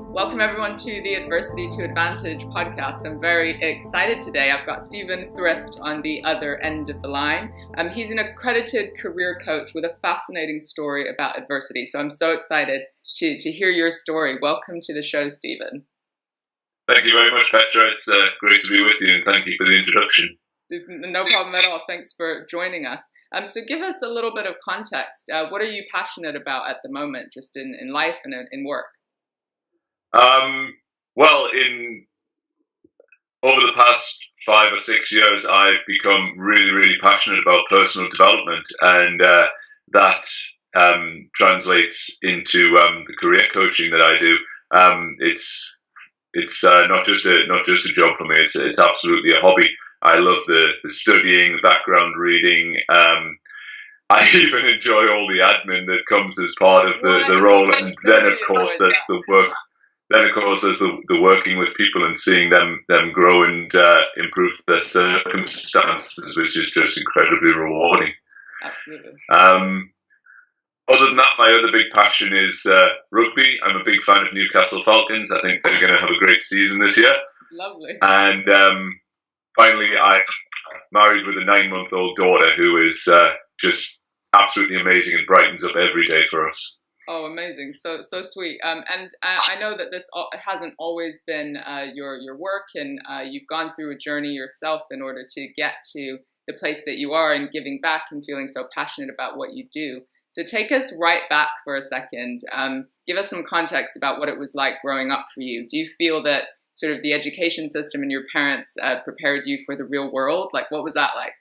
Welcome everyone to the Adversity to Advantage podcast. I'm very excited today. I've got Stephen Thrift on the other end of the line. He's an accredited career coach with a fascinating story about adversity. So I'm so excited to hear your story. Welcome to the show, Stephen. Thank you very much, Petra. It's great to be with you, and thank you for the introduction. No problem at all. Thanks for joining us. So give us a little bit of context. What are you passionate about at the moment, just in life and in work? Over the past 5 or 6 years, I've become really passionate about personal development, and that translates into the career coaching that I do. It's not just a job for me. It's absolutely a hobby. I love the studying, the background reading. I even enjoy all the admin that comes as part of the role, and then of course there's the work. Then, of course, there's the working with people and seeing them grow and improve their circumstances, which is just incredibly rewarding. Absolutely. Other than that, my other big passion is rugby. I'm a big fan of Newcastle Falcons. I think they're going to have a great season this year. Lovely. And finally, I'm married with a 9-month-old daughter who is just absolutely amazing and brightens up every day for us. Oh, amazing. So sweet. And I know that this hasn't always been your work, and you've gone through a journey yourself in order to get to the place that you are and giving back and feeling so passionate about what you do. So take us right back for a second. Give us some context about what it was like growing up for you. Do you feel that sort of the education system and your parents prepared you for the real world? Like, what was that like?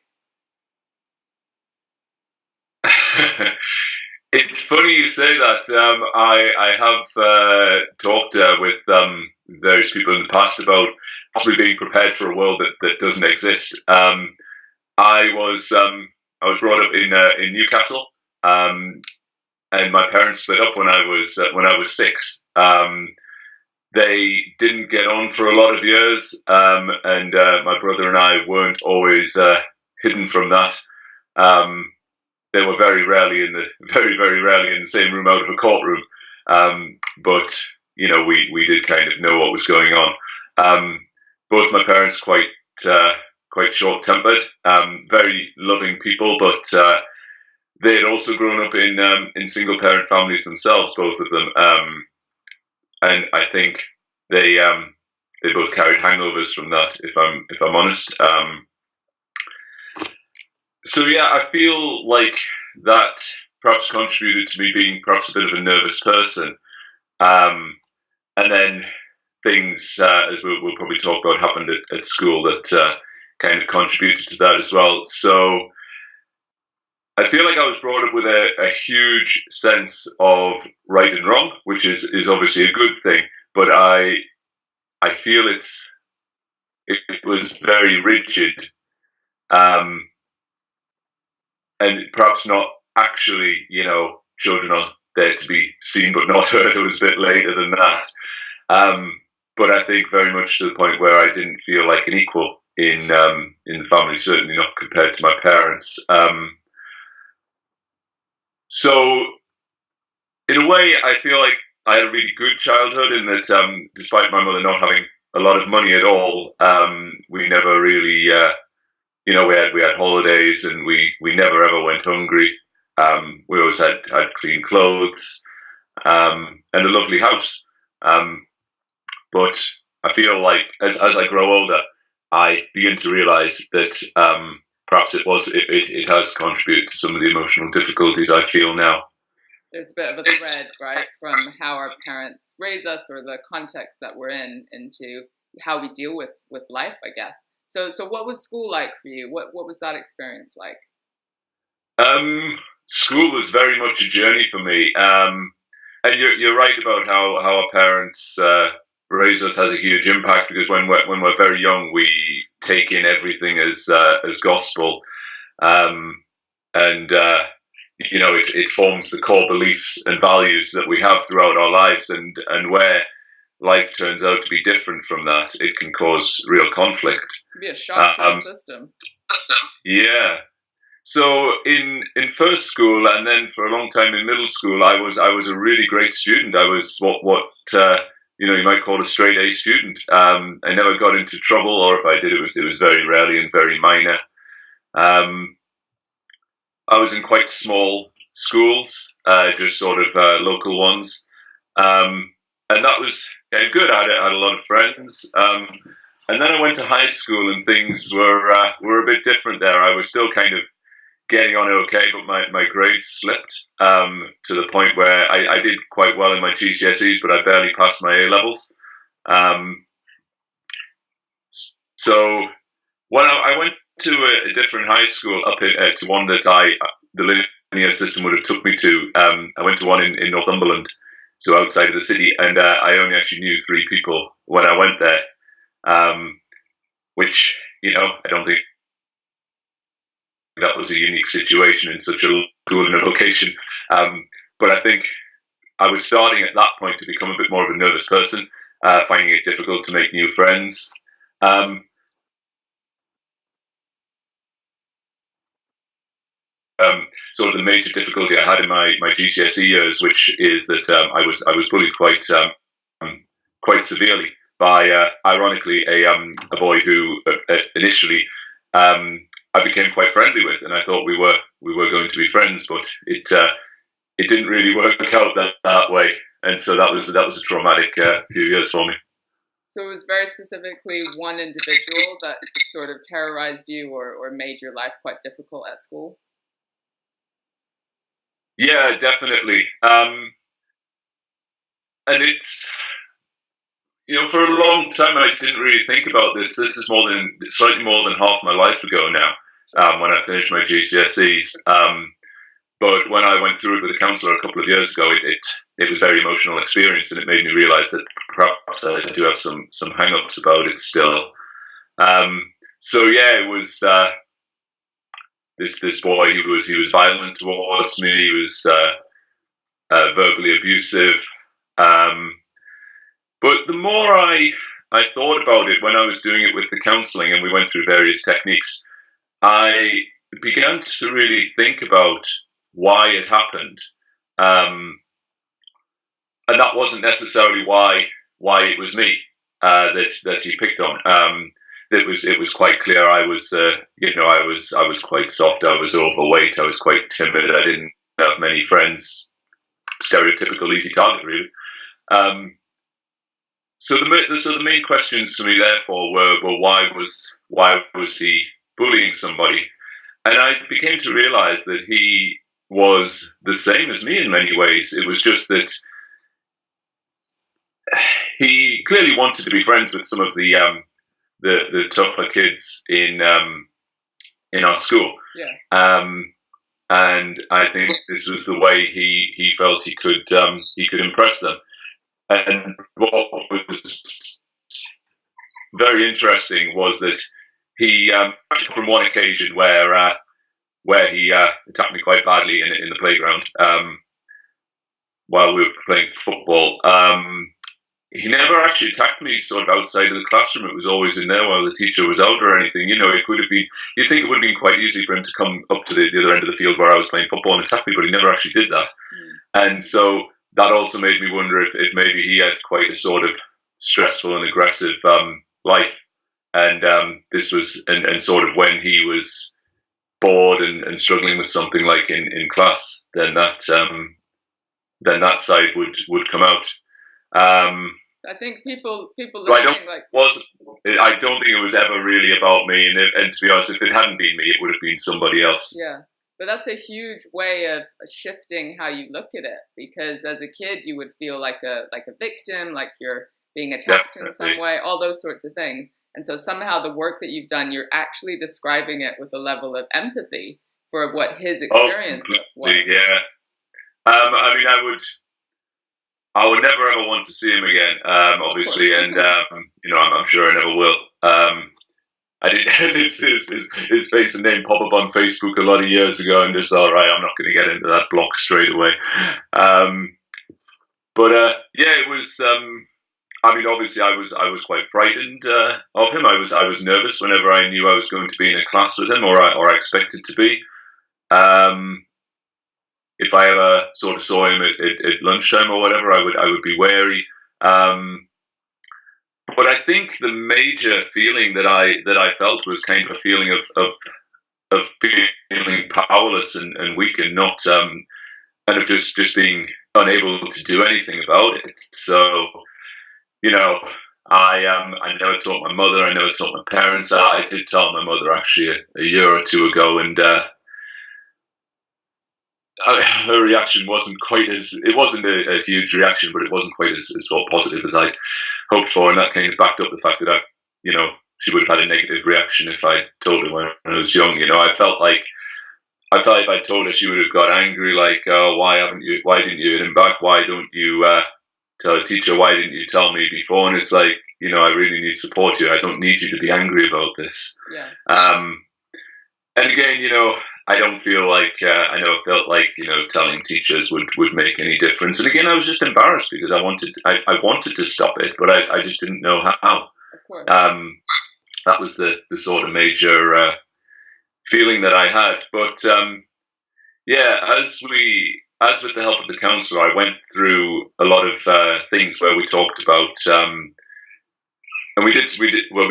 It's funny you say that. I have talked with various people in the past about possibly being prepared for a world that doesn't exist. I was brought up in Newcastle, and my parents split up when I was 6. They didn't get on for a lot of years, and my brother and I weren't always hidden from that. They were very rarely in the same room out of a courtroom, but you know we did kind of know what was going on. Both my parents quite short-tempered, very loving people, but they had also grown up in single-parent families themselves, both of them, and I think they both carried hangovers from that. If I'm honest. So yeah, I feel like that perhaps contributed to me being perhaps a bit of a nervous person. And then things, as we'll probably talk about, happened at school that kind of contributed to that as well. So I feel like I was brought up with a huge sense of right and wrong, which is obviously a good thing, but I feel it was very rigid. And perhaps not actually, children are there to be seen but not heard. It was a bit later than that. But I think very much to the point where I didn't feel like an equal in the family, certainly not compared to my parents. So in a way, I feel like I had a really good childhood in that despite my mother not having a lot of money at all, we never really... we had holidays, and we never ever went hungry. We always had clean clothes, and a lovely house. But I feel like as I grow older, I begin to realise that perhaps it has contributed to some of the emotional difficulties I feel now. There's a bit of a thread, right, from how our parents raise us or the context that we're in into how we deal with life, I guess. So what was school like for you? What was that experience like? School was very much a journey for me. And you're right about how our parents raise us has a huge impact, because when we're very young, we take in everything as gospel, and it forms the core beliefs and values that we have throughout our lives, and where life turns out to be different from that, it can cause real conflict. It can be a shock to the system. Yeah. So in first school, and then for a long time in middle school, I was a really great student. I was what you might call a straight A student. I never got into trouble, or if I did, it was very rarely and very minor. I was in quite small schools, just sort of local ones, and that was good. I had a lot of friends, and then I went to high school, and things were a bit different there. I was still kind of getting on okay, but my grades slipped to the point where I did quite well in my GCSEs, but I barely passed my A levels. So when I went to a different high school up to one that the linear system would have took me to. I went to one in Northumberland, so outside of the city, and I only actually knew 3 people when I went there, which I don't think that was a unique situation in such a school and a location. But I think I was starting at that point to become a bit more of a nervous person, finding it difficult to make new friends. Sort of the major difficulty I had in my GCSE years, which is that I was bullied quite severely by, ironically, a boy who initially I became quite friendly with, and I thought we were going to be friends, but it didn't really work out that way, and so that was a traumatic few years for me. So it was very specifically one individual that sort of terrorized you or made your life quite difficult at school? Yeah, definitely. And it's, for a long time I didn't really think about this. This is slightly more than half my life ago now, when I finished my GCSEs. But when I went through it with a counsellor a couple of years ago, it was a very emotional experience, and it made me realise that perhaps I do have some hang-ups about it still. So yeah, it was this boy. He was violent towards me. He was verbally abusive. But the more I thought about it when I was doing it with the counselling, and we went through various techniques, I began to really think about why it happened, and that wasn't necessarily why it was me that he picked on. It was quite clear I was I was quite soft. I was overweight. I was quite timid. I didn't have many friends. Stereotypical easy target, really. So the main questions to me, therefore, were why was he bullying somebody, and I became to realise that he was the same as me in many ways. It was just that he clearly wanted to be friends with some of the tougher kids in our school. Yeah. And I think this was the way he felt he could impress them. And what was very interesting was that he, from one occasion where he attacked me quite badly in the playground while we were playing football. He never actually attacked me sort of outside of the classroom. It was always in there while the teacher was out or anything. It could have been, you'd think it would have been quite easy for him to come up to the other end of the field where I was playing football and attack me, but he never actually did that. And so that also made me wonder if maybe he had quite a sort of stressful and aggressive life. And this was, and sort of when he was bored and struggling with something like in class, then that side would come out. I think people listening, I don't think it was ever really about me, and to be honest, if it hadn't been me, it would have been somebody else. Yeah, but that's a huge way of shifting how you look at it, because as a kid you would feel like a victim, like you're being attacked Definitely. in some way, all those sorts of things. And so somehow the work that you've done, you're actually describing it with a level of empathy for what his experience was. Yeah. I would never ever want to see him again, obviously, and I'm sure I never will. I did see his face and name pop up on Facebook a lot of years ago, and just all right, I'm not going to get into that block straight away. It was. Obviously, I was quite frightened of him. I was nervous whenever I knew I was going to be in a class with him, or I expected to be. If I ever sort of saw him at lunchtime or whatever, I would be wary. But I think the major feeling that I felt was kind of a feeling of feeling powerless and weak and not and of just being unable to do anything about it. So, you know, I never told my mother, I never told my parents. I did tell my mother actually a year or two ago, and her reaction wasn't quite as, it wasn't a huge reaction, but it wasn't quite as well positive as I hoped for, and that kind of backed up the fact that she would have had a negative reaction if I told her when I was young. I felt like if I told her, she would have got angry, like, oh, why didn't you hit him back? Why don't you tell a teacher? Why didn't you tell me before? And it's like, I really need support here. I don't need you to be angry about this. Yeah. And again, I don't feel like, I never felt like, telling teachers would make any difference. And again, I was just embarrassed because I wanted to stop it, but I just didn't know how. Of course. That was the sort of major feeling that I had. But as with the help of the counsellor, I went through a lot of things where we talked about, and we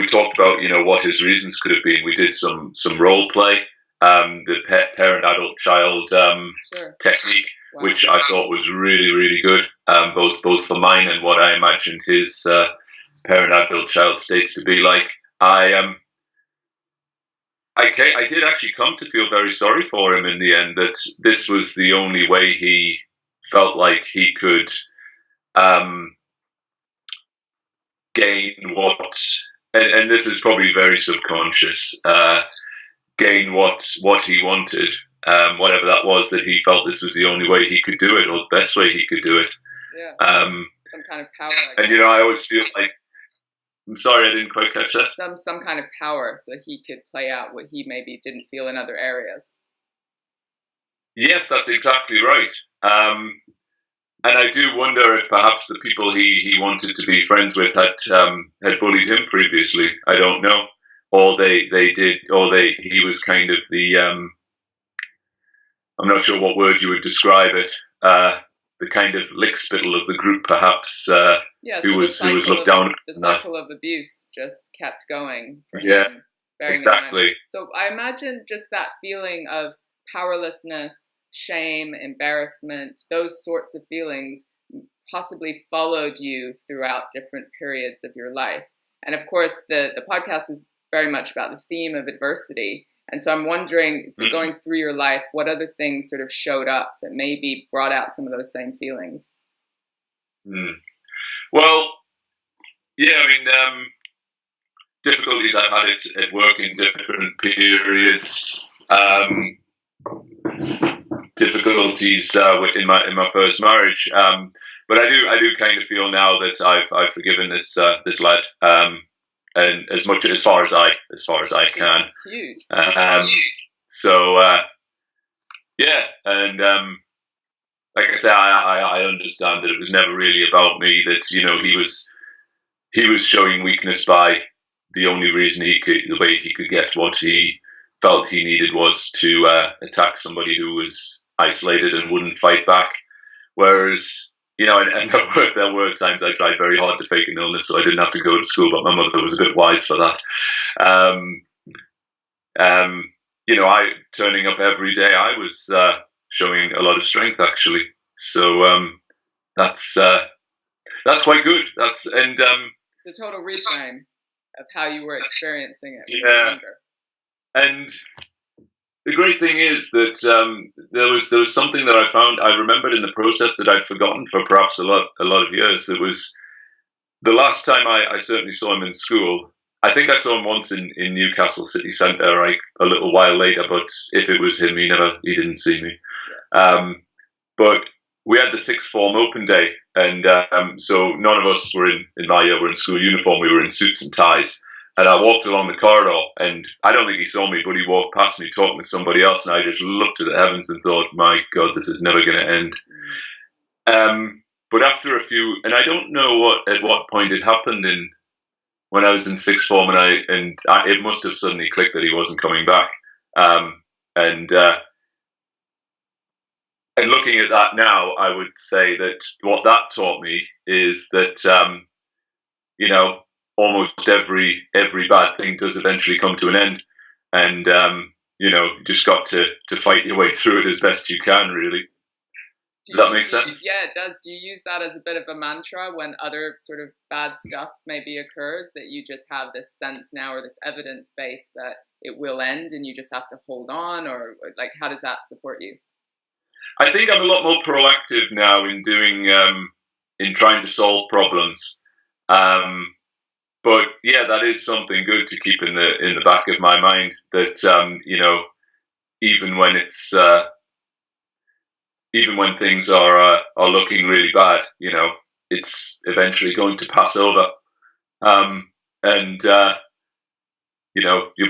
talked about what his reasons could have been. We did some role play, the parent, adult, child technique, wow, which I thought was really, really good, both for mine and what I imagined his parent, adult, child states to be like. I did actually come to feel very sorry for him in the end, that this was the only way he felt like he could gain what, and this is probably very subconscious, gain what he wanted, whatever that was, that he felt this was the only way he could do it, or the best way he could do it. Yeah. Some kind of power. And I always feel like, I'm sorry, I didn't quite catch that. Some kind of power, so he could play out what he maybe didn't feel in other areas. Yes, that's exactly right. And I do wonder if perhaps the people he wanted to be friends with had bullied him previously. I don't know, or they did, or he was kind of the I'm not sure what word you would describe it. The kind of lickspittle of the group, perhaps, who was looked down. The cycle of abuse just kept going for him. Exactly. So I imagine just that feeling of powerlessness, shame, embarrassment, those sorts of feelings possibly followed you throughout different periods of your life. And of course, the podcast is very much about the theme of adversity. And so I'm wondering, going through your life, what other things sort of showed up that maybe brought out some of those same feelings? Well, yeah, I mean, difficulties I've had at work in different periods, difficulties in my first marriage, but I do kind of feel now that I've forgiven this lad. And as far as I can. Huge. So yeah, and like I say, I understand that it was never really about me. That he was showing weakness by the only reason the way he could get what he felt he needed was to attack somebody who was isolated and wouldn't fight back. Whereas, and there were times I tried very hard to fake an illness so I didn't have to go to school, but my mother was a bit wise for that. I turning up every day, I was showing a lot of strength, actually. So that's quite good. It's a total reframe of how you were experiencing it. Yeah, and the great thing is that there was something that I found. I remembered in the process that I'd forgotten for perhaps a lot of years. It was the last time I certainly saw him in school. I think I saw him once in Newcastle city centre, like a little while later. But if it was him, he didn't see me. But we had the sixth form open day, and so none of us were in my year were in school uniform. We were in suits and ties. And I walked along the corridor, and I don't think he saw me, but he walked past me talking to somebody else, and I just looked to the heavens and thought, my God, this is never going to end. But after a few, and I don't know at what point it happened when I was in sixth form, and it must have suddenly clicked that he wasn't coming back. And looking at that now, I would say that what that taught me is that you know, almost every bad thing does eventually come to an end, and you know, you just got to fight your way through it as best you can. Really, does that make sense? Yeah, it does. Do you use that as a bit of a mantra when other sort of bad stuff maybe occurs, that you just have this sense now, or this evidence base that it will end and you just have to hold on, or like, how does that support you? I think I'm a lot more proactive now in doing in trying to solve problems. Um, but yeah, that is something good to keep in the back of my mind. That you know, even when it's even when things are looking really bad, you know, it's eventually going to pass over. And you know, you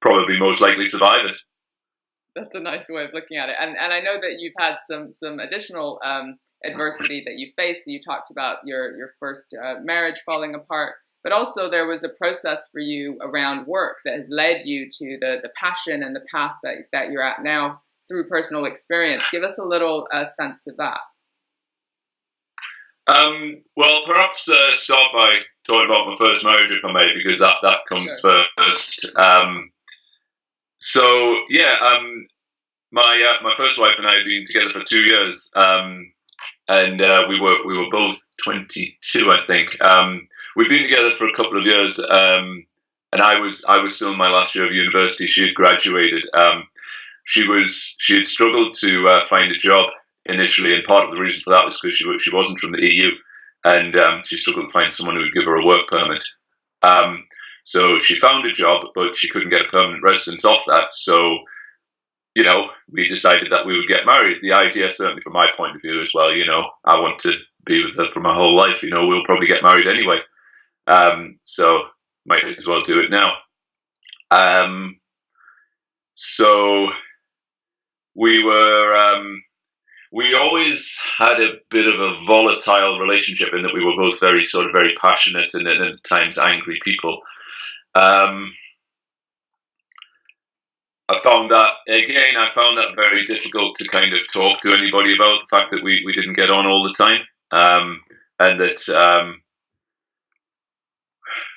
probably most likely survive it. That's a nice way of looking at it. And I know that you've had some additional adversity that you faced. You talked about your first marriage falling apart, but also there was a process for you around work that has led you to the passion and the path that you're at now through personal experience. Give us a little sense of that. Well, perhaps start by talking about my first marriage, if I may, because that comes Sure. first. So yeah, my first wife and I had been together for 2 years, and we were both 22, I think. We'd been together for a couple of years, and I was still in my last year of university. She had graduated. She had struggled to find a job initially, and part of the reason for that was because she wasn't from the EU, and she struggled to find someone who would give her a work permit. Um, so she found a job, but she couldn't get a permanent residence off that. So you know, we decided that we would get married. The idea, certainly from my point of view as well, you know, I want to be with her for my whole life. You know, we'll probably get married anyway. So might as well do it now. Um, so we were, we always had a bit of a volatile relationship in that we were both very passionate and at times angry people. Um, I found that very difficult to kind of talk to anybody about the fact that we didn't get on all the time. And that,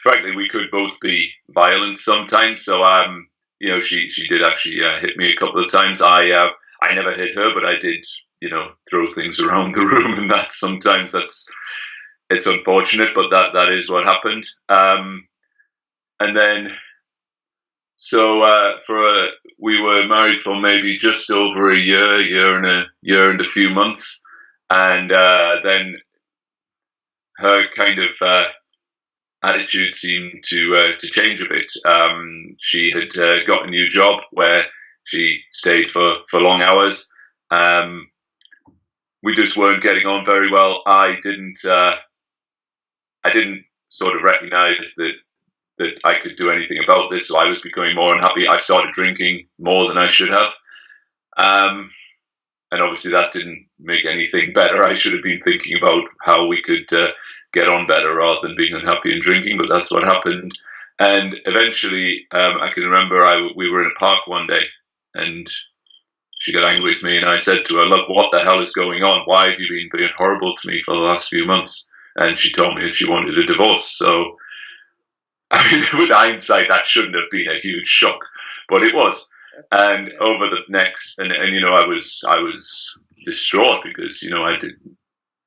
frankly, we could both be violent sometimes. So, you know, she did actually hit me a couple of times. I never hit her, but I did, you know, throw things around the room, and that sometimes it's unfortunate, but that is what happened. And then so we were married for maybe just over a year and a few months, and then her kind of attitude seemed to change a bit. She had got a new job where she stayed for long hours. We just weren't getting on very well. I didn't sort of recognise that I could do anything about this, so I was becoming more unhappy. I started drinking more than I should have. And obviously that didn't make anything better. I should have been thinking about how we could get on better rather than being unhappy and drinking, but that's what happened. And eventually, I can remember we were in a park one day, and she got angry with me, and I said to her, "Look, what the hell is going on? Why have you been being horrible to me for the last few months?" And she told me that she wanted a divorce. So, I mean, with hindsight, that shouldn't have been a huge shock, but it was. And over the next, and you know, I was distraught because you know I did,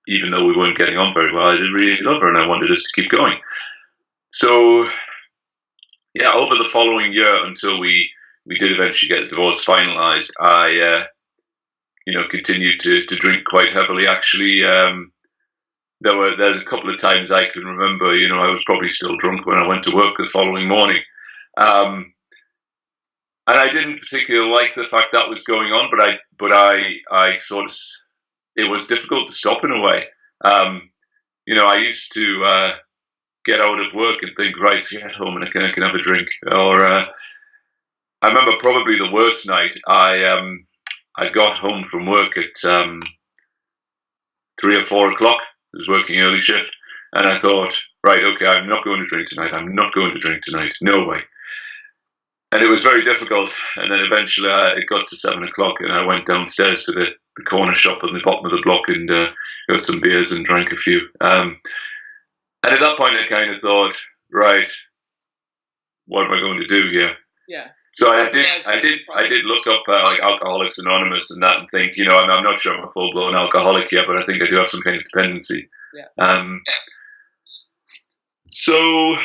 even though we weren't getting on very well, I did really love her, and I wanted us to keep going. So yeah, over the following year, until we did eventually get the divorce finalised, I you know, continued to drink quite heavily. Actually, there's a couple of times I can remember, you know, I was probably still drunk when I went to work the following morning. And I didn't particularly like the fact that was going on, but I sort of, it was difficult to stop in a way. You know, I used to get out of work and think, right, get home and I can have a drink. Or I remember probably the worst night. I got home from work at 3 or 4 o'clock. I was working early shift, and I thought, right, okay, I'm not going to drink tonight. I'm not going to drink tonight. No way. And it was very difficult. And then eventually it got to 7 o'clock, and I went downstairs to the the corner shop on the bottom of the block and got some beers and drank a few. And at that point, I kind of thought, right, what am I going to do here? Yeah. So I did look up like Alcoholics Anonymous and that, and think, I'm not sure I'm a full blown alcoholic yet, but I think I do have some kind of dependency. Yeah. So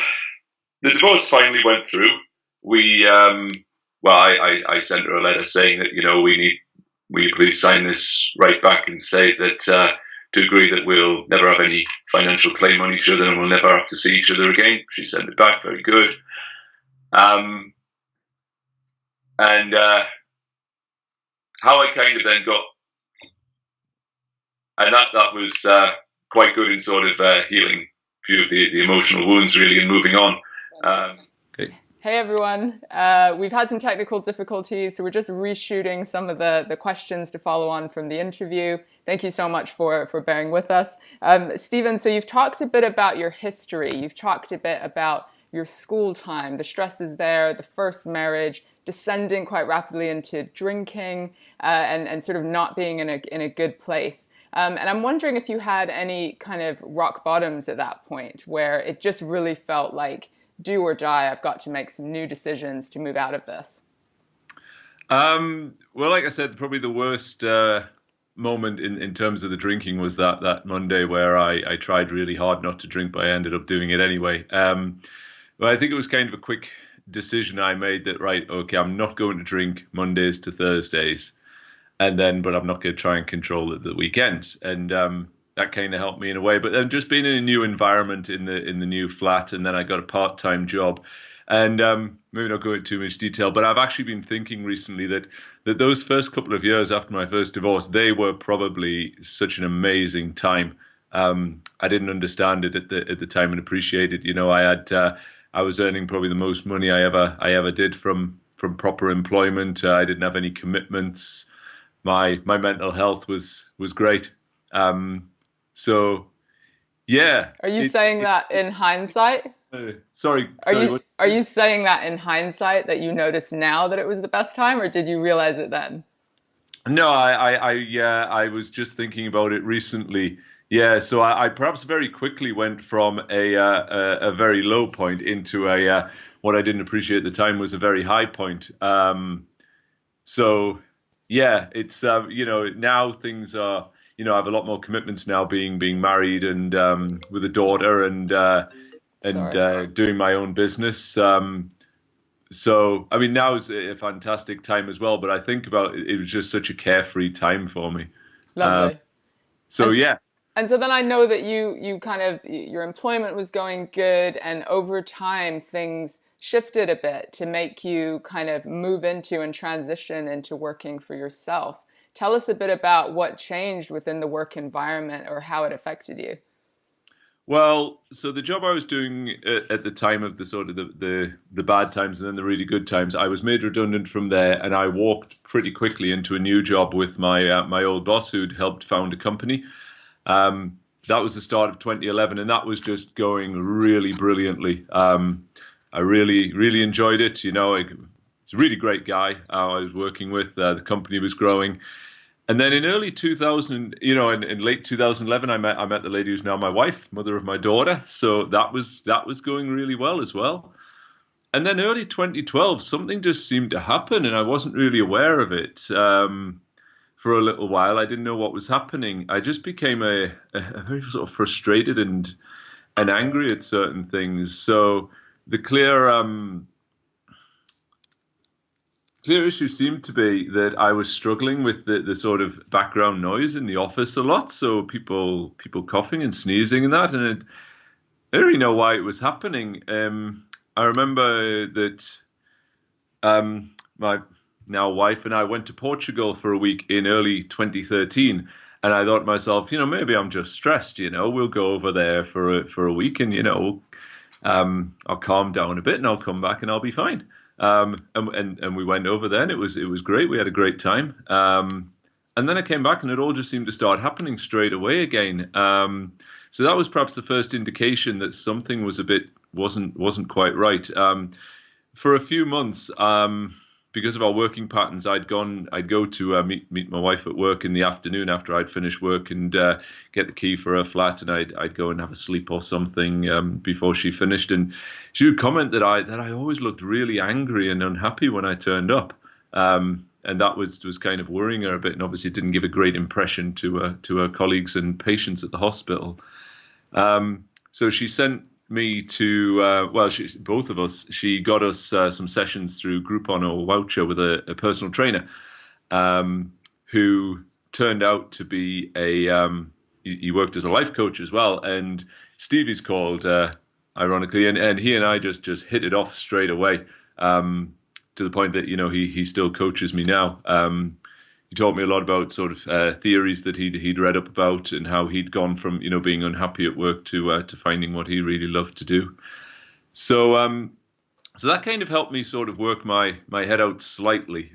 the divorce finally went through. We, I sent her a letter saying that, will you please sign this right back and say that to agree that we'll never have any financial claim on each other and we'll never have to see each other again. She sent it back, very good. And how I kind of then got, and that was quite good in sort of healing a few of the emotional wounds, really, and moving on. Okay. Hey everyone, we've had some technical difficulties, so we're just reshooting some of the questions to follow on from the interview. Thank you so much for bearing with us. Stephen, so you've talked a bit about your history. You've talked a bit about your school time, the stresses there, the first marriage, descending quite rapidly into drinking, and sort of not being in a good place. And I'm wondering if you had any kind of rock bottoms at that point where it just really felt like, do or die, I've got to make some new decisions to move out of this. Well, like I said, probably the worst moment in terms of the drinking was that Monday where I tried really hard not to drink, but I ended up doing it anyway. But I think it was kind of a quick decision I made that, right, okay, I'm not going to drink Mondays to Thursdays, but I'm not going to try and control the weekends. And that kind of helped me in a way. But then just being in a new environment in the new flat, and then I got a part-time job. And maybe not go into too much detail, but I've actually been thinking recently that those first couple of years after my first divorce, they were probably such an amazing time. I didn't understand it at the time and appreciate it. I was earning probably the most money I ever did from proper employment. I didn't have any commitments. My mental health was great. So, yeah. Are you saying that in hindsight? Sorry. Are you saying that in hindsight that you notice now that it was the best time, or did you realize it then? No, I was just thinking about it recently. Yeah, so I perhaps very quickly went from a very low point into what I didn't appreciate at the time was a very high point. So yeah, it's now things are, I have a lot more commitments now, being married and with a daughter and doing my own business. So I mean, now is a fantastic time as well. But I think about it was just such a carefree time for me. Lovely. Yeah. And so then I know that you kind of, your employment was going good, and over time things shifted a bit to make you kind of move into and transition into working for yourself. Tell us a bit about what changed within the work environment or how it affected you. Well, so the job I was doing at the time of the sort of the bad times and then the really good times, I was made redundant from there, and I walked pretty quickly into a new job with my old boss who'd helped found a company. That was the start of 2011, and that was just going really brilliantly. I really enjoyed it. He's a really great guy I was working with. The company was growing. And then in early 2000, in late 2011, I met the lady who's now my wife, mother of my daughter. So that was going really well as well. And then early 2012, something just seemed to happen, and I wasn't really aware of it. For a little while, I didn't know what was happening. I just became a very sort of frustrated and angry at certain things. So the clear issue seemed to be that I was struggling with the sort of background noise in the office a lot. So people coughing and sneezing and that, and I didn't really know why it was happening. I remember that my now wife and I went to Portugal for a week in early 2013, and I thought to myself, maybe I'm just stressed. We'll go over there for a week, and I'll calm down a bit, and I'll come back, and I'll be fine. And we went over there, and it was great. We had a great time. And then I came back, and it all just seemed to start happening straight away again. So that was perhaps the first indication that something was wasn't quite right. For a few months, because of our working patterns, I'd go to meet my wife at work in the afternoon after I'd finished work and get the key for her flat, and I'd go and have a sleep or something before she finished. And she would comment that I always looked really angry and unhappy when I turned up, and that was kind of worrying her a bit, and obviously didn't give a great impression to her colleagues and patients at the hospital. So she sent me to both of us. She got us some sessions through Groupon or Voucher with a personal trainer, who turned out to be he worked as a life coach as well. And Stevie's called, ironically, and he and I just hit it off straight away, to the point that he still coaches me now. He taught me a lot about sort of theories that he'd read up about, and how he'd gone from being unhappy at work to finding what he really loved to do. So so that kind of helped me sort of work my head out slightly.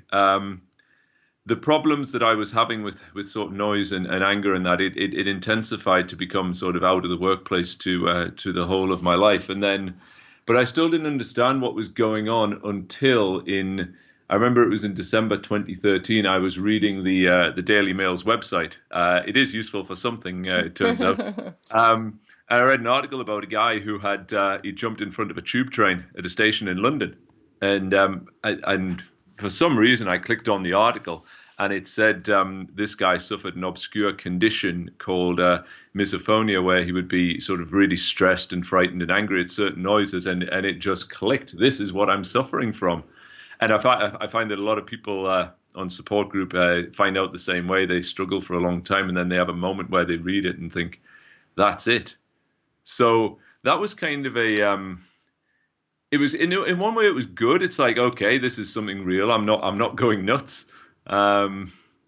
The problems that I was having with sort of noise and anger and that it intensified to become sort of out of the workplace to the whole of my life. And then, but I still didn't understand what was going on until I remember it was in December 2013. I was reading the Daily Mail's website. It is useful for something, it turns out. And I read an article about a guy who he jumped in front of a tube train at a station in London, and for some reason I clicked on the article, and it said this guy suffered an obscure condition called Misophonia, where he would be sort of really stressed and frightened and angry at certain noises, and it just clicked. This is what I'm suffering from. And I find that a lot of people on support group find out the same way. They struggle for a long time, and then they have a moment where they read it and think, that's it. So that was kind of it was in one way it was good. It's like, okay, this is something real. I'm not going nuts.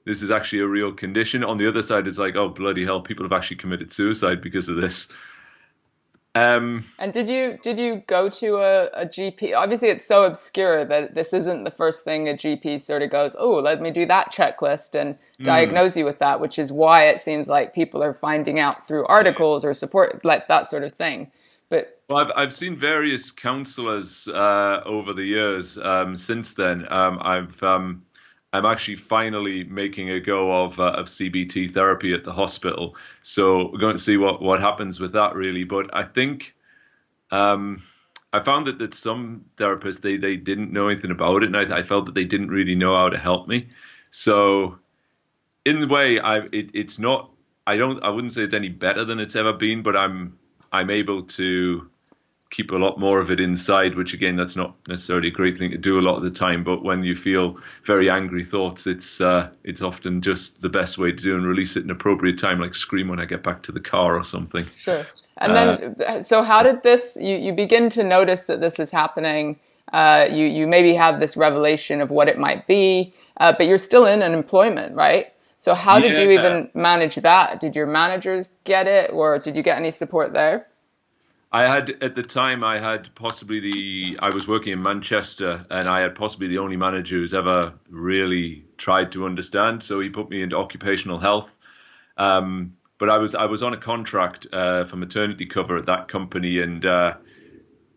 This is actually a real condition. On the other side, it's like, oh, bloody hell, people have actually committed suicide because of this. And did you go to a GP? Obviously, it's so obscure that this isn't the first thing a GP sort of goes, oh, let me do that checklist and diagnose you with that, which is why it seems like people are finding out through articles or support, like that sort of thing. But I've seen various counsellors over the years. Since then, I'm actually finally making a go of CBT therapy at the hospital. So we're going to see what happens with that, really. But I think I found that some therapists, they didn't know anything about it, and I felt that they didn't really know how to help me. So in a way, it's not. I wouldn't say it's any better than it's ever been, but I'm able to keep a lot more of it inside, which again, that's not necessarily a great thing to do a lot of the time. But when you feel very angry thoughts, it's often just the best way to do and release it in appropriate time, like scream when I get back to the car or something. Sure. And then, so how did this, you begin to notice that this is happening, you maybe have this revelation of what it might be, but you're still in unemployment, right? So how did you even manage that? Did your managers get it, or did you get any support there? At the time, I was working in Manchester, and I had possibly the only manager who's ever really tried to understand. So he put me into occupational health. But I was on a contract for maternity cover at that company, and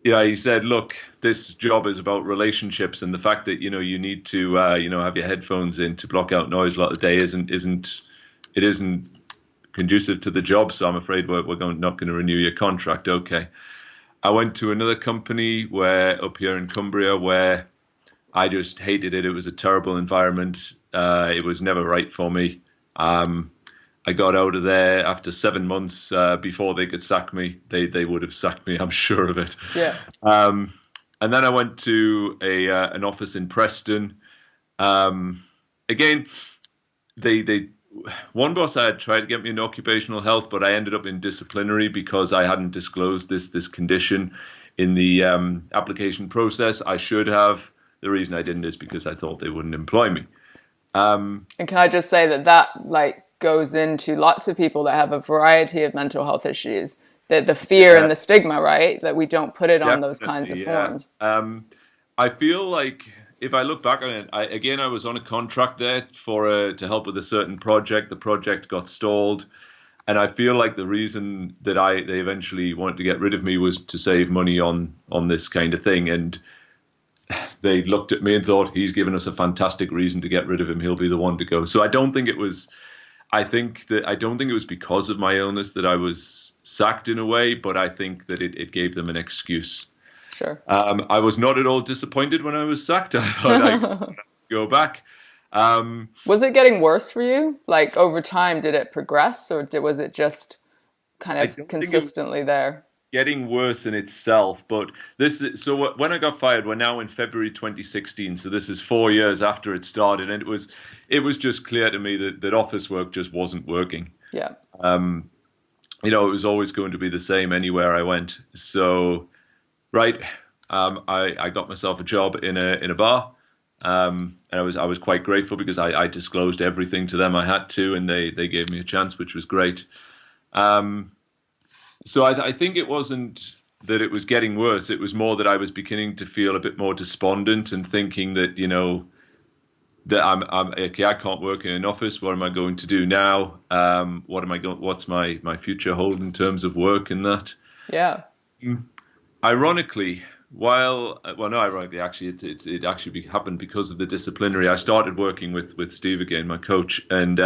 he said, look, this job is about relationships, and the fact that you need to have your headphones in to block out noise a lot of the day isn't conducive to the job, so I'm afraid we're not going to renew your contract. Okay. I went to another company up here in Cumbria where I just hated it. It was a terrible environment. It was never right for me. I got out of there after 7 months before they could sack me. They would have sacked me, I'm sure of it. Yeah. And then I went to an office in Preston. Again, one boss had tried to get me into occupational health, but I ended up in disciplinary because I hadn't disclosed this condition in the application process. I should have. The reason I didn't is because I thought they wouldn't employ me. And can I just say that goes into lots of people that have a variety of mental health issues, the fear and the stigma, right? That we don't put it on those kinds of forms. I feel like, if I look back on it, I was on a contract there to help with a certain project. The project got stalled, and I feel like the reason that they eventually wanted to get rid of me was to save money on this kind of thing. And they looked at me and thought, he's given us a fantastic reason to get rid of him. He'll be the one to go. So I don't think it was. I don't think it was because of my illness that I was sacked in a way, but I think that it gave them an excuse. Sure. I was not at all disappointed when I was sacked. I thought I'd go back. Was it getting worse for you? Like over time, did it progress, or was it just kind of consistently there? Getting worse in itself, but when I got fired, we're now in February 2016, so this is 4 years after it started, and it was just clear to me that office work just wasn't working. Yeah. It was always going to be the same anywhere I went. So, right, I got myself a job in a bar, and I was quite grateful because I disclosed everything to them I had to, and they gave me a chance, which was great. So I think it wasn't that it was getting worse. It was more that I was beginning to feel a bit more despondent and thinking that, that I'm okay, I can't work in an office. What am I going to do now? What's my future hold in terms of work and that? Yeah. Ironically, actually, it actually happened because of the disciplinary. I started working with Steve again, my coach, and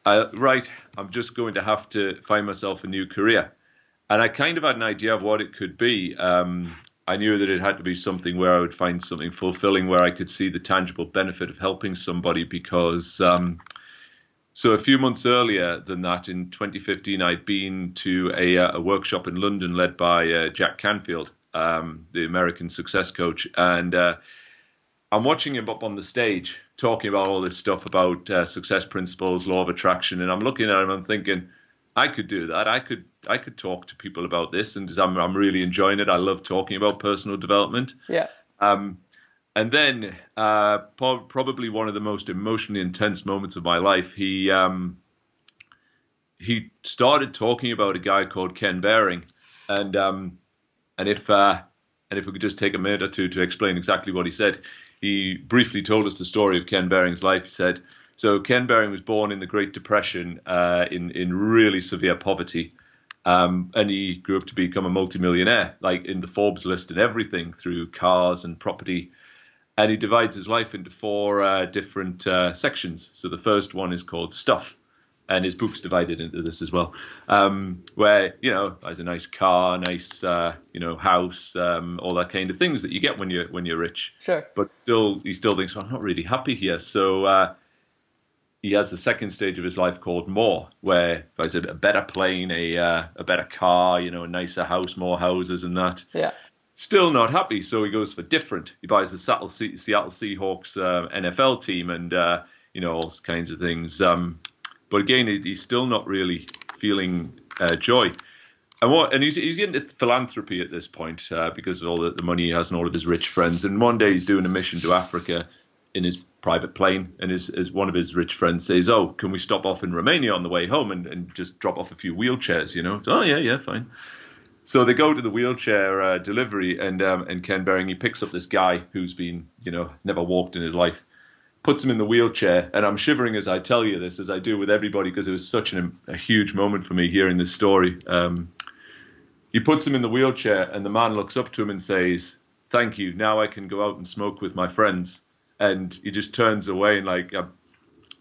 I'm just going to have to find myself a new career. And I kind of had an idea of what it could be. I knew that it had to be something where I would find something fulfilling, where I could see the tangible benefit of helping somebody, because so a few months earlier than that, in 2015, I'd been to a workshop in London led by Jack Canfield, the American success coach. And I'm watching him up on the stage talking about all this stuff about success principles, law of attraction, and I'm looking at him. I'm thinking, I could do that. I could talk to people about this, and I'm really enjoying it. I love talking about personal development. Yeah. And then probably one of the most emotionally intense moments of my life, he started talking about a guy called Ken Baring, and if we could just take a minute or two to explain exactly what he said. He briefly told us the story of Ken Baring's life. He said, so Ken Baring was born in the Great Depression in really severe poverty. And he grew up to become a multimillionaire, like in the Forbes list and everything, through cars and property. And he divides his life into 4 different sections. So the first one is called Stuff. And his book's divided into this as well, where, has a nice car, nice, house, all that kind of things that you get when you're rich. Sure. But he still thinks, well, I'm not really happy here. So he has the second stage of his life called More, where I said a better plane, a better car, a nicer house, more houses and that. Yeah. Still not happy. So he goes for different. He buys the Seattle Seahawks NFL team and, all kinds of things. But again, he's still not really feeling joy. And he's getting into philanthropy at this point because of all the money he has and all of his rich friends. And one day he's doing a mission to Africa in his private plane. And as one of his rich friends says, oh, can we stop off in Romania on the way home and just drop off a few wheelchairs, So, oh, yeah, fine. So they go to the wheelchair delivery, and Ken Baring, he picks up this guy who's been, never walked in his life. Puts him in the wheelchair, and I'm shivering as I tell you this, as I do with everybody, because it was such a huge moment for me hearing this story. He puts him in the wheelchair, and the man looks up to him and says, "Thank you. Now I can go out and smoke with my friends." And he just turns away and like,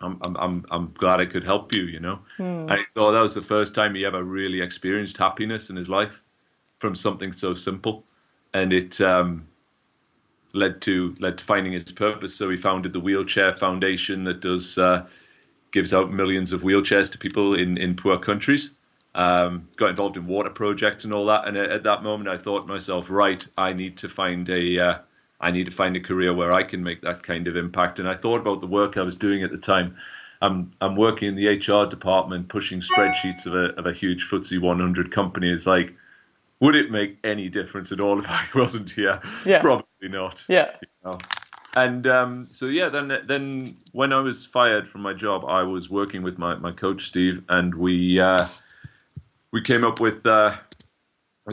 "I'm glad I could help you," And I thought that was the first time he ever really experienced happiness in his life from something so simple, and it led to finding his purpose. So he founded the Wheelchair Foundation that gives out millions of wheelchairs to people in poor countries. Got involved in water projects and all that. And at that moment, I thought to myself, right, I need to find a career where I can make that kind of impact. And I thought about the work I was doing at the time. I'm working in the HR department, pushing spreadsheets of a huge FTSE 100 company. It's like, would it make any difference at all if I wasn't here? Yeah. Probably not. Yeah. And then when I was fired from my job, I was working with my coach Steve, and we came up with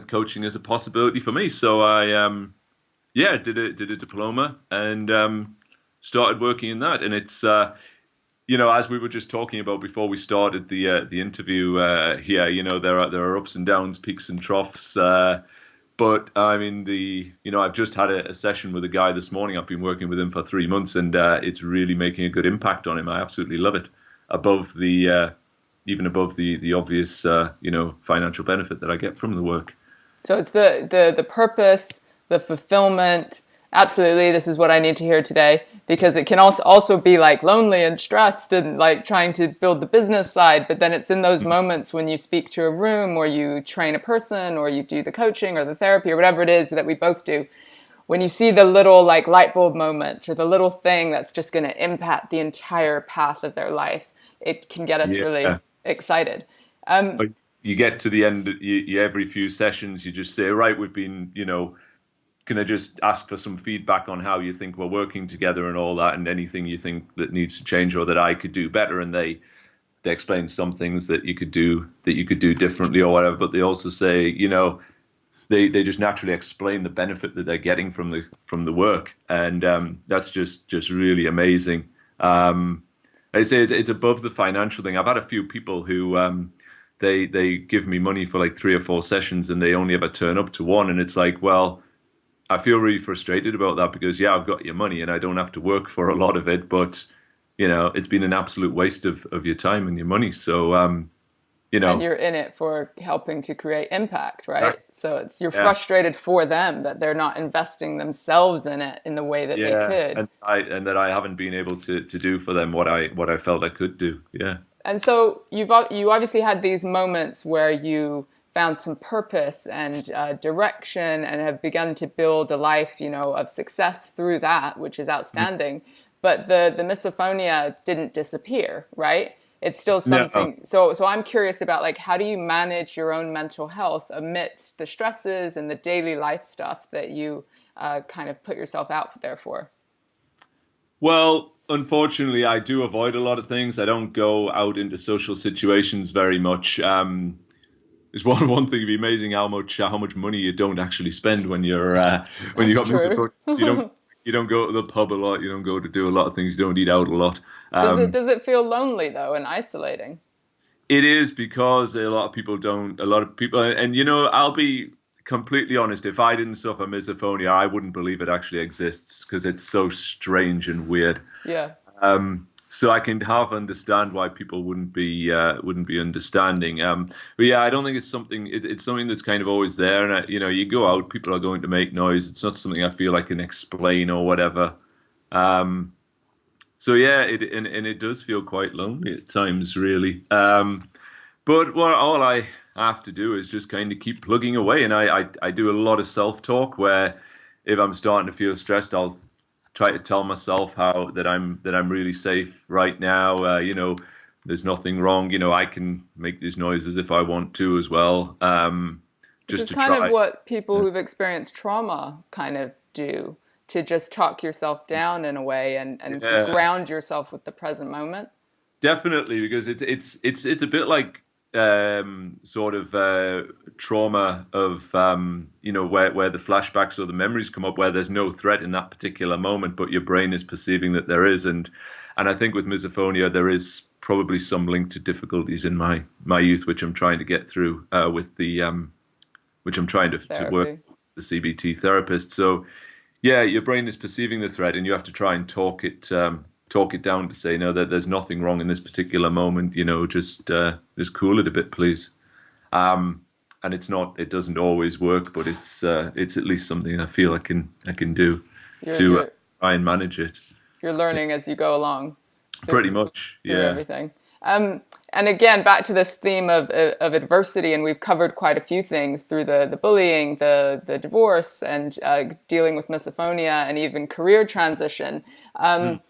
coaching as a possibility for me. So I did a diploma and started working in that. And it's as we were just talking about before we started the interview here, there are ups and downs, peaks and troughs. But I mean, I've just had a session with a guy this morning. I've been working with him for 3 months, and it's really making a good impact on him. I absolutely love it. Above the even above the obvious, financial benefit that I get from the work. So it's the purpose, the fulfillment. Absolutely, this is what I need to hear today, because it can also be like lonely and stressed and like trying to build the business side. But then it's in those moments when you speak to a room, or you train a person, or you do the coaching or the therapy or whatever it is that we both do. When you see the little like light bulb moment, or the little thing that's just going to impact the entire path of their life, it can get us really excited. You get to the end, every few sessions, you just say, right, we've been, can I just ask for some feedback on how you think we're working together and all that, and anything you think that needs to change or that I could do better? And they explain some things that you could do differently or whatever, but they also say, they just naturally explain the benefit that they're getting from the work, and that's just really amazing. I say it's above the financial thing. I've had a few people who they give me money for like 3 or 4 sessions, and they only ever turn up to one, and it's like, well, I feel really frustrated about that, because I've got your money and I don't have to work for a lot of it, but it's been an absolute waste of your time and your money. So and you're in it for helping to create impact, right? So you're frustrated for them that they're not investing themselves in it in the way that they could, and that I haven't been able to do for them what I felt I could do. And so you obviously had these moments where you found some purpose and direction, and have begun to build a life, of success through that, which is outstanding. But the misophonia didn't disappear, right? It's still something. No. So I'm curious about, like, how do you manage your own mental health amidst the stresses and the daily life stuff that you kind of put yourself out there for? Well, unfortunately, I do avoid a lot of things. I don't go out into social situations very much. It's one thing. It'd be amazing how much money you don't actually spend when you're when you got misophonia. You don't go to the pub a lot. You don't go to do a lot of things. You don't eat out a lot. Does it feel lonely though, and isolating? It is, because a lot of people don't. A lot of people, and I'll be completely honest. If I didn't suffer misophonia, I wouldn't believe it actually exists, because it's so strange and weird. Yeah. So I can half understand why people wouldn't be understanding. But yeah, I don't think it's something. It's something that's kind of always there. And you go out, people are going to make noise. It's not something I feel I can explain or whatever. So yeah, it does feel quite lonely at times, really. But all I have to do is just kind of keep plugging away, and I do a lot of self-talk, where if I'm starting to feel stressed, I'll try to tell myself that I'm really safe right now. There's nothing wrong. I can make these noises if I want to as well. Which is kind of what people who've experienced trauma kind of do, to just talk yourself down in a way and ground yourself with the present moment. Definitely, because it's a bit like sort of trauma of where the flashbacks or the memories come up, where there's no threat in that particular moment, but your brain is perceiving that there is. And I think with misophonia, there is probably some link to difficulties in my youth, which I'm trying to get through with the which I'm trying to work with the CBT therapist. So yeah, your brain is perceiving the threat, and you have to try and talk it down to say, no, that there's nothing wrong in this particular moment. Just cool it a bit, please. And it doesn't always work, but it's at least something I feel I can do to try and manage it. You're learning as you go along. Pretty much, yeah. Everything. And again, back to this theme of adversity, and we've covered quite a few things through the bullying, the divorce, and dealing with misophonia, and even career transition. Do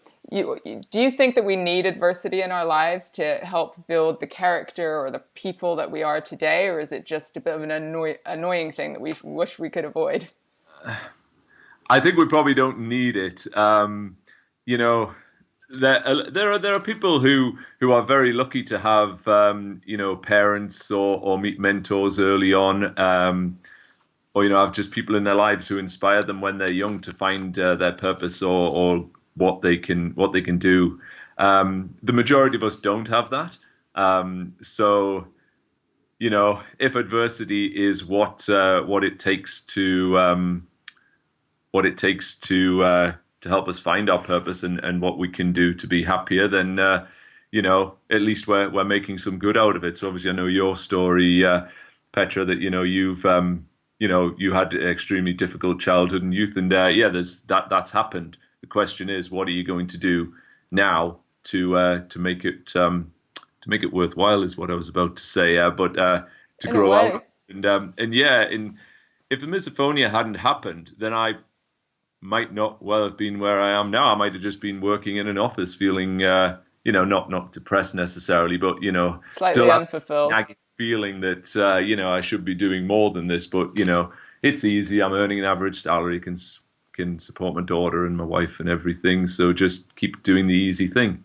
you think that we need adversity in our lives to help build the character or the people that we are today, or is it just a bit of an annoying thing that we wish we could avoid? I think we probably don't need it. There are people who are very lucky to have parents or meet mentors early on, or have just people in their lives who inspire them when they're young to find their purpose or what they can do. The majority of us don't have that. So if adversity is what it takes to help us find our purpose and what we can do to be happier, then at least we're making some good out of it. So obviously, I know your story, Petra, that you had an extremely difficult childhood and youth, and that's happened. The question is, what are you going to do now to make it worthwhile? Is what I was about to say. But to In a grow way. out, and if the misophonia hadn't happened, then I might not well have been where I am now. I might have just been working in an office, feeling not depressed necessarily, but Slightly still unfulfilled. nagging feeling that I should be doing more than this. But it's easy. I'm earning an average salary, can support my daughter and my wife and everything. So just keep doing the easy thing.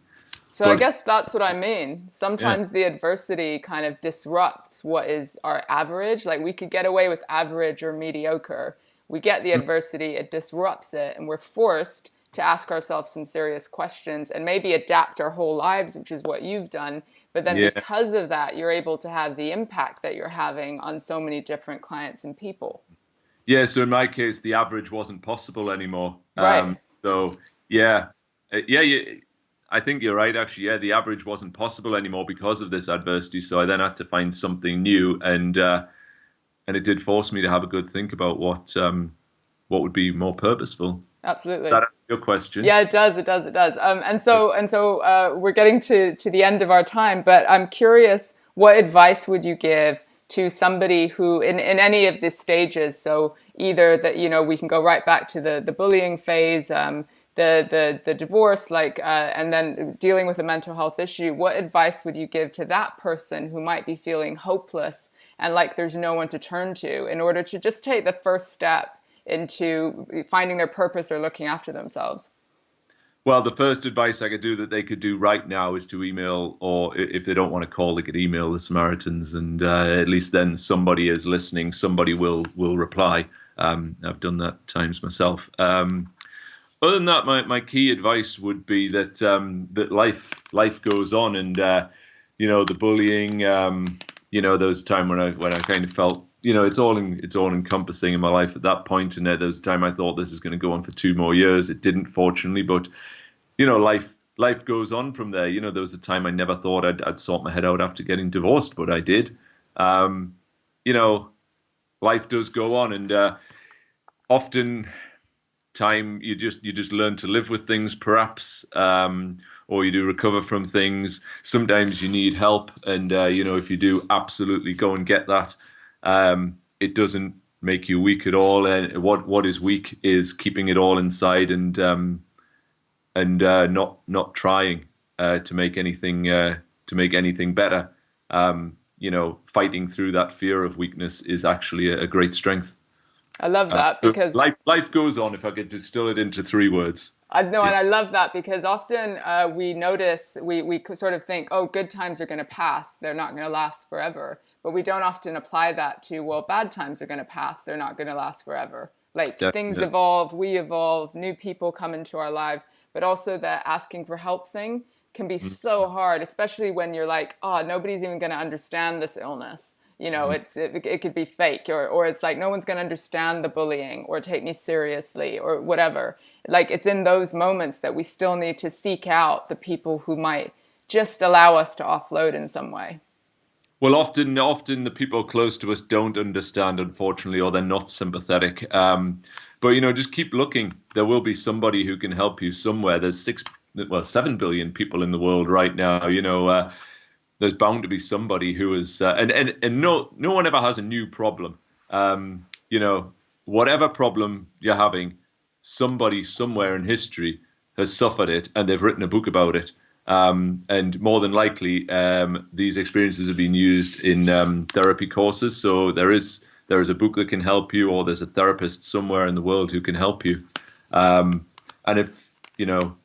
So I guess that's what I mean. Sometimes Yeah. the adversity kind of disrupts what is our average. Like we could get away with average or mediocre. We get the adversity, it disrupts it, and we're forced to ask ourselves some serious questions and maybe adapt our whole lives, which is what you've done. But then Yeah. because of that, you're able to have the impact that you're having on so many different clients and people. Yeah, so in my case, the average wasn't possible anymore. Right. So yeah, yeah, I think you're right. Actually, yeah, the average wasn't possible anymore because of this adversity. So I then had to find something new, and it did force me to have a good think about what would be more purposeful. Does Absolutely. that answer your question? Yeah, it does. It does. It does. And so we're getting to the end of our time, but I'm curious, what advice would you give to somebody who, in any of these stages? So either that we can go right back to the bullying phase, the divorce, and then dealing with a mental health issue. What advice would you give to that person who might be feeling hopeless and like there's no one to turn to in order to just take the first step into finding their purpose or looking after themselves? Well, the first advice I could do that they could do right now is to email, or if they don't want to call, they could email the Samaritans, and at least then somebody is listening. Somebody will reply. I've done that times myself. Other than that, my key advice would be that that life goes on, and the bullying, those time when I kind of felt, it's all encompassing in my life at that point, and there was a time I thought this is going to go on for 2 more years. It didn't, fortunately, but life goes on from there. There was a time I never thought I'd sort my head out after getting divorced, but I did. Life does go on, and often time you just learn to live with things, perhaps, or you do recover from things. Sometimes you need help, and if you do, absolutely go and get that. It doesn't make you weak at all, and what is weak is keeping it all inside and not trying to make anything better. Fighting through that fear of weakness is actually a great strength. I love that So because life goes on, if I could distill it into 3 words. I know, Yeah. and I love that because often we notice, we sort of think, oh, good times are going to pass. They're not going to last forever. But we don't often apply that to, well, bad times are going to pass. They're not going to last forever. Like things Definitely. evolve, we evolve, new people come into our lives. But also the asking for help thing can be so hard, especially when you're like, oh, nobody's even going to understand this illness. It could be fake, or it's like no one's going to understand the bullying or take me seriously or whatever. Like it's in those moments that we still need to seek out the people who might just allow us to offload in some way. Well, often the people close to us don't understand, unfortunately, or they're not sympathetic. But just keep looking. There will be somebody who can help you somewhere. There's 7 billion people in the world right now. There's bound to be somebody who is, and no one ever has a new problem. Whatever problem you're having, somebody somewhere in history has suffered it, and they've written a book about it. And more than likely, these experiences have been used in therapy courses. So there is a book that can help you, or there's a therapist somewhere in the world who can help you. And if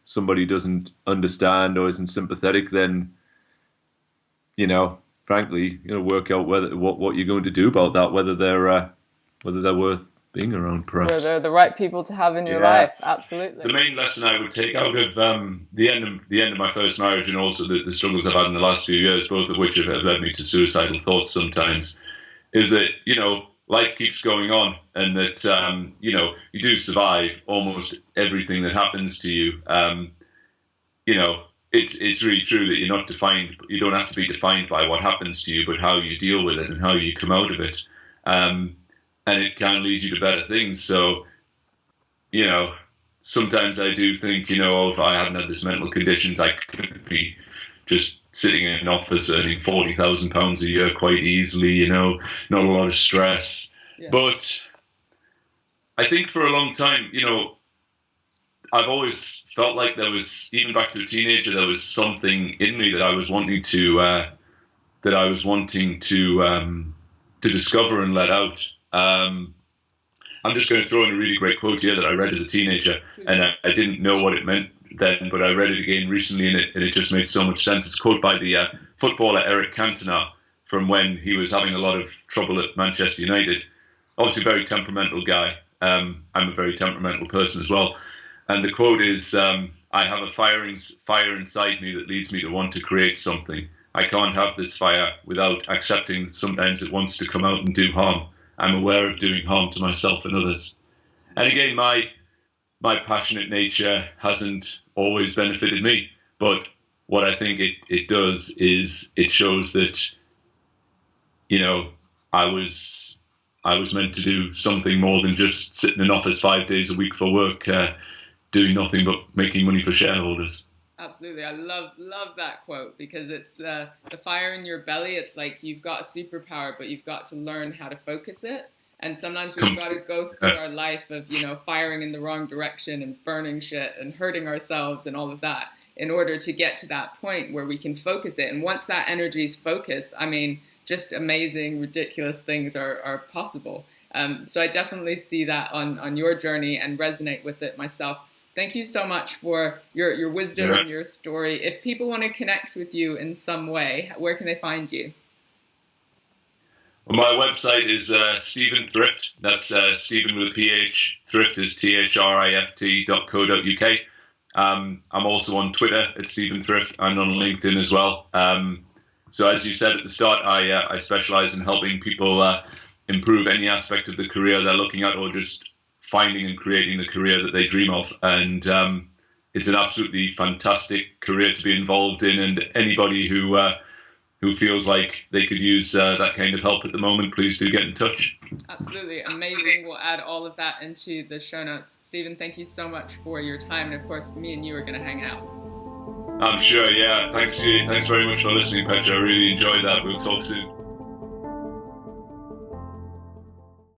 somebody doesn't understand or isn't sympathetic, then frankly, work out what you're going to do about that, whether they're worth being around, Where perhaps. they're the right people to have in your life. Absolutely. The main lesson I would take out of the end of my first marriage, and also the struggles I've had in the last few years, both of which have led me to suicidal thoughts sometimes, is that, you know, life keeps going on, and that, you know, you do survive almost everything that happens to you. You know, it's really true that you don't have to be defined by what happens to you, but how you deal with it and how you come out of it. And it can lead you to better things. So, you know, sometimes I do think, you know, if I hadn't had this mental conditions, I could be just sitting in an office earning £40,000 a year quite easily, you know, not a lot of stress. Yeah. But I think for a long time, you know, I've always felt like there was, even back to a teenager, there was something in me that I was wanting to discover and let out. I'm just going to throw in a really great quote here that I read as a teenager, and I didn't know what it meant then, but I read it again recently, and it just made so much sense. It's a quote by the footballer Eric Cantona from when he was having a lot of trouble at Manchester United. Obviously, a very temperamental guy. I'm a very temperamental person as well. And the quote is, I have a fire inside me that leads me to want to create something. I can't have this fire without accepting that sometimes it wants to come out and do harm. I'm aware of doing harm to myself and others. And again, my passionate nature hasn't always benefited me. But what I think it does is it shows that, you know, I was meant to do something more than just sit in an office 5 days a week for work, doing nothing but making money for shareholders. Absolutely. I love that quote, because it's the fire in your belly. It's like you've got a superpower, but you've got to learn how to focus it. And sometimes we've got to go through our life of, you know, firing in the wrong direction and burning shit and hurting ourselves and all of that in order to get to that point where we can focus it. And once that energy is focused, I mean, just amazing, ridiculous things are possible. So I definitely see that on your journey and resonate with it myself. Thank you so much for your wisdom and your story. If people want to connect with you in some way, where can they find you? Well, my website is Stephen Thrift. That's Stephen with a PH. Thrift is THRIFT.co.uk. I'm also on Twitter at Stephen Thrift and on LinkedIn as well. So as you said at the start, I specialize in helping people improve any aspect of the career they're looking at, or just finding and creating the career that they dream of. And it's an absolutely fantastic career to be involved in, and anybody who feels like they could use that kind of help at the moment, please do get in touch. Absolutely. Amazing. We'll add all of that into the show notes. Stephen, thank you so much for your time. And of course, me and you are going to hang out. I'm sure, yeah. Thanks very much for listening, Petra. I really enjoyed that. We'll talk soon.